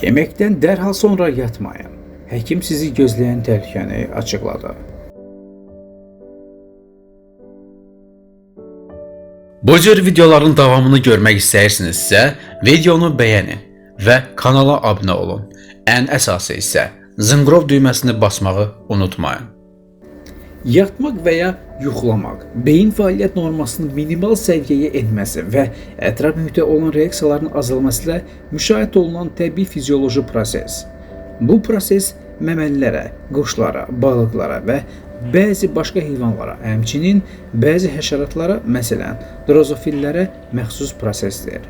Yeməkdən dərhal sonra yatmayın. Həkim sizi gözləyən təhlükəni açıqladı. Bu cür videoların davamını görmək istəyirsinizsə, videonu bəyənin və kanala abunə olun. Ən əsası isə zınqrov düyməsini basmağı unutmayın. Yatmaq və ya yuxulamaq, beyin fəaliyyət normasının minimal səviyyəyə enməsi və ətraf mühitə olan reaksiyaların azalması ilə müşahidə olunan təbii fizioloji proses. Bu proses məməlilərə, quşlara, balıqlara və bəzi başqa heyvanlara, həmçinin bəzi həşəratlara, məsələn, drozofillərə məxsus prosesdir.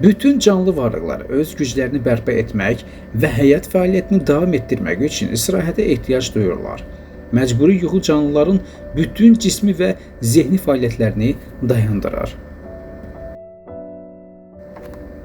Bütün canlı varlıqlar öz güclərini bərpa etmək və həyat fəaliyyətini davam etdirmək üçün istirahətə ehtiyac duyurlar. Məcburi yuxu canlıların bütün cismi və zehni fəaliyyətlərini dayandırır.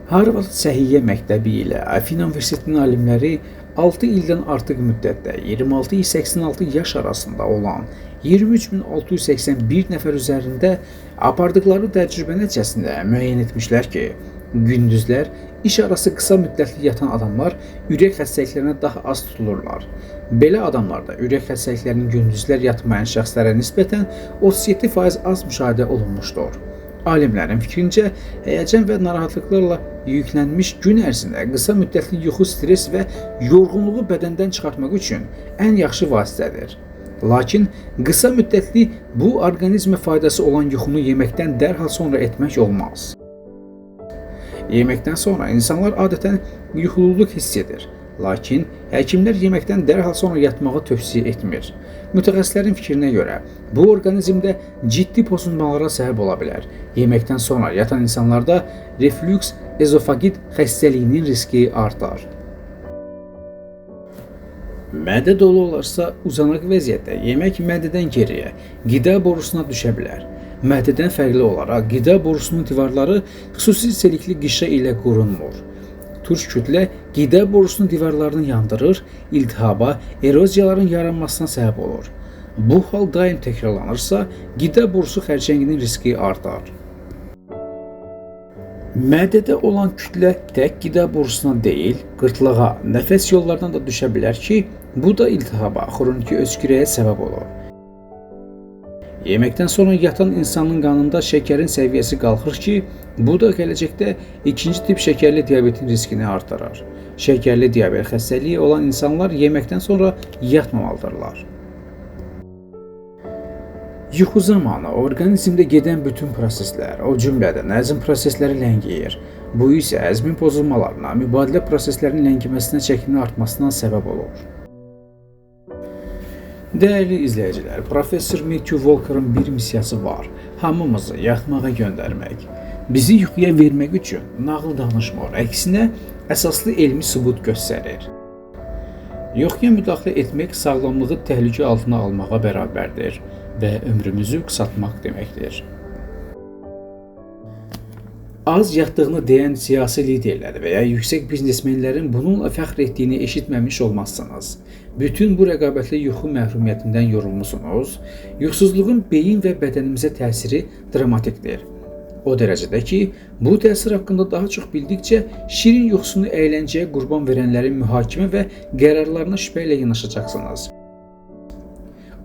Harvard Səhiyyə Məktəbi ilə Afina Universitetinin alimləri 6 ildən artıq müddətdə 26-86 yaş arasında olan 23.681 nəfər üzərində apardıqları təcrübə nəticəsində müəyyən etmişlər ki, gündüzlər iş arası qısa müddətli yatan adamlar ürək xəstəliklərinə daha az tutulurlar. Belə adamlarda ürək xəstəliklərinin gündüzlər yatmayan şəxslərə nisbətən 37% az müşahidə olunmuşdur. Alimlərin fikrincə, həyəcan və narahatlıqlarla yüklənmiş gün ərzində qısa müddətli yuxu stres və yorğunluğu bədəndən çıxartmaq üçün ən yaxşı vasitədir. Lakin qısa müddətli bu orqanizmə faydası olan yuxunu yeməkdən dərhal sonra etmək olmaz. Yeməkdən sonra insanlar adətən yuxululuq hiss edir. Lakin həkimlər yeməkdən dərhal sonra yatmağı tövsiyə etmir. Mütəxəssislərin fikrinə görə, bu orqanizmdə ciddi pozulmalara səbəb ola bilər. Yeməkdən sonra yatan insanlarda reflüks ezofagit xəstəliyinin riski artar. Mədə dolu olarsa, uzanıq vəziyyətdə yemək mədədən geriyə, qida borusuna düşə bilər. Mədədən fərqli olaraq qida borusunun divarları xüsusi selikli qişə ilə qorunmur. Turş kütlə qida borusunun divarlarını yandırır, iltihaba, eroziyaların yaranmasına səbəb olur. Bu hal daim təkrarlanırsa, qida borusu xərçənginin riski artar. Mədədə olan kütlə tək qida borusuna deyil, qırtlağa, nəfəs yollarından da düşə bilər ki, bu da iltihaba, xroniki öskürəyə səbəb olur. Yeməkdən sonra yatan insanın qanında şəkərin səviyyəsi qalxır ki, bu da gələcəkdə ikinci tip şəkərli diabetin riskini artırır. Şəkərli diabet xəstəliyi olan insanlar yeməkdən sonra yatmamalıdırlar. Yuxu zamanı orqanizmdə gedən bütün proseslər, o cümlədən əzm prosesləri ləngiyir. Bu isə əzmin pozulmalarına, mübadilə proseslərinin ləngiməsinə, çəkinin artmasına səbəb olur. Dəyərli izləyicilər, Professor Matthew Walker'ın bir missiyası var. Hamımızı yatmağa göndərmək. Bizi yuxuya vermək üçün nağıl danışmır, əksinə əsaslı elmi sübut göstərir. Yuxuya müdaxilə etmək sağlamlığı təhlükə altına almağa bərabərdir və ömrümüzü qısaltmaq deməkdir. Az yatdığını deyən siyasi liderlər və ya yüksək biznesmenlərin bununla fəxr etdiyini eşitməmiş olmazsınız. Bütün bu rəqabətli yuxu məhrumiyyətindən yorulmusunuz. Yuxusuzluğun beyin və bədənimizə təsiri dramatikdir. O dərəcədə ki, bu təsir haqqında daha çox bildikcə şirin yuxusunu əyləncəyə qurban verənlərin mühakimə və qərarlarına şübhə ilə yanaşacaqsınız.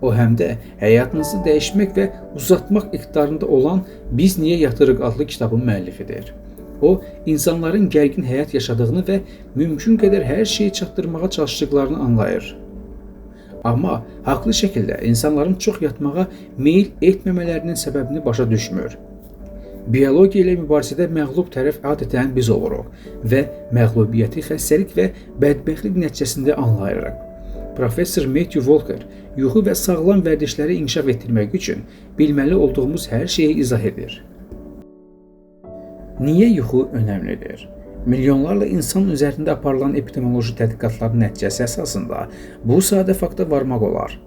O həm də həyatınızı dəyişmək və uzatmaq iqtidarında olan Biz Niyə Yatırıq adlı kitabın müəllifidir. O, insanların gərgin həyat yaşadığını və mümkün qədər hər şeyi çatdırmağa çalışdıqlarını anlayır. Amma haqlı şəkildə insanların çox yatmağa meyil etməmələrinin səbəbini başa düşmür. Biologiya ilə mübarizədə məğlub tərəf adətən biz oluruq və məğlubiyyəti xəstəlik və bədbəxtlik nəticəsində anlayırıq. Professor Matthew Walker yuxu və sağlam vərdişləri inkişaf etdirmək üçün bilməli olduğumuz hər şeyi izah edir. Niyə yuxu önəmlidir? Milyonlarla insan üzərində aparılan epidemioloji tədqiqatların nəticəsi əsasında bu sadə fakta varmaq olar.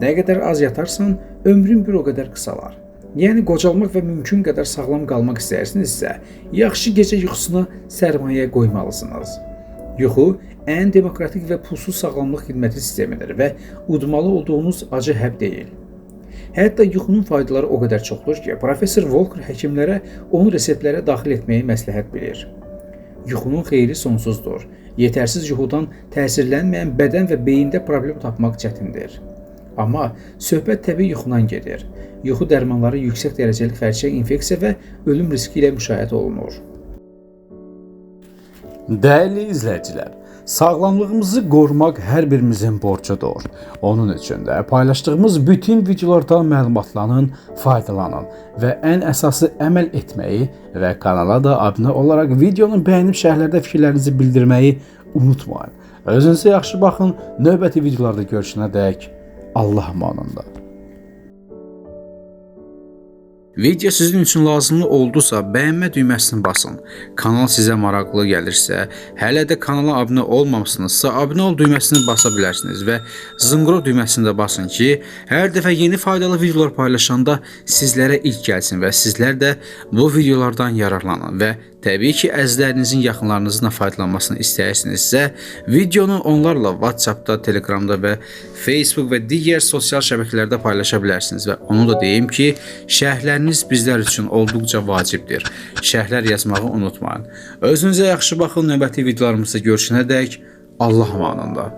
Nə qədər az yatarsan, ömrün bir o qədər qısalar. Yəni qocalmaq və mümkün qədər sağlam qalmaq istəyirsinizsə, yaxşı gecə yuxusuna sərmayə qoymalısınız. Yuxu ən demokratik və pulsuz sağlamlıq xidməti sistemidir və udmalı olduğunuz acı həb deyil. Hətta yuxunun faydaları o qədər çoxdur ki, Professor Walker həkimlərə onu reseptlərə daxil etməyi məsləhət bilir. Yuxunun xeyri sonsuzdur. Yetərsiz yuxudan təsirlənməyən bədən və beyində problem tapmaq çətindir. Amma söhbət təbii yuxudan gedir. Yuxu dərmanları yüksək dərəcəli xərçəng infeksiya və ölüm riski ilə müşahidə olunur. Dəyərli izləyicilər, sağlamlığımızı qorumaq hər birimizin borcudur. Onun üçün də paylaşdığımız bütün videolardan məlumatlanın, faydalanın və ən əsası əməl etməyi və kanala da abunə olaraq videonu bəyənib şərhlərdə fikirlərinizi bildirməyi unutmayın. Özünüzə yaxşı baxın, növbəti videolarda görüşənədək Allah amanında. Video sizin üçün lazımlı oldusa bəyənmə düyməsini basın. Kanal sizə maraqlı gəlirsə, hələ də kanala abunə olmamışsınızsa abunə ol düyməsini basa bilərsiniz və zınqrov düyməsini də basın ki, hər dəfə yeni faydalı videolar paylaşanda sizlərə ilk gəlsin və sizlər də bu videolardan yararlanın və təbii ki, əzizlərinizin yaxınlarınızın da faydalanmasını istəyirsinizsə, videonu onlarla WhatsAppda, Telegramda və Facebook və digər sosial şəbəkələrdə paylaşa bilərsiniz və onu da deyim ki, şərhləriniz bizlər üçün olduqca vacibdir. Şərhlər yazmağı unutmayın. Özünüzə yaxşı baxın, növbəti videolarımızda görüşənədək Allah amanında.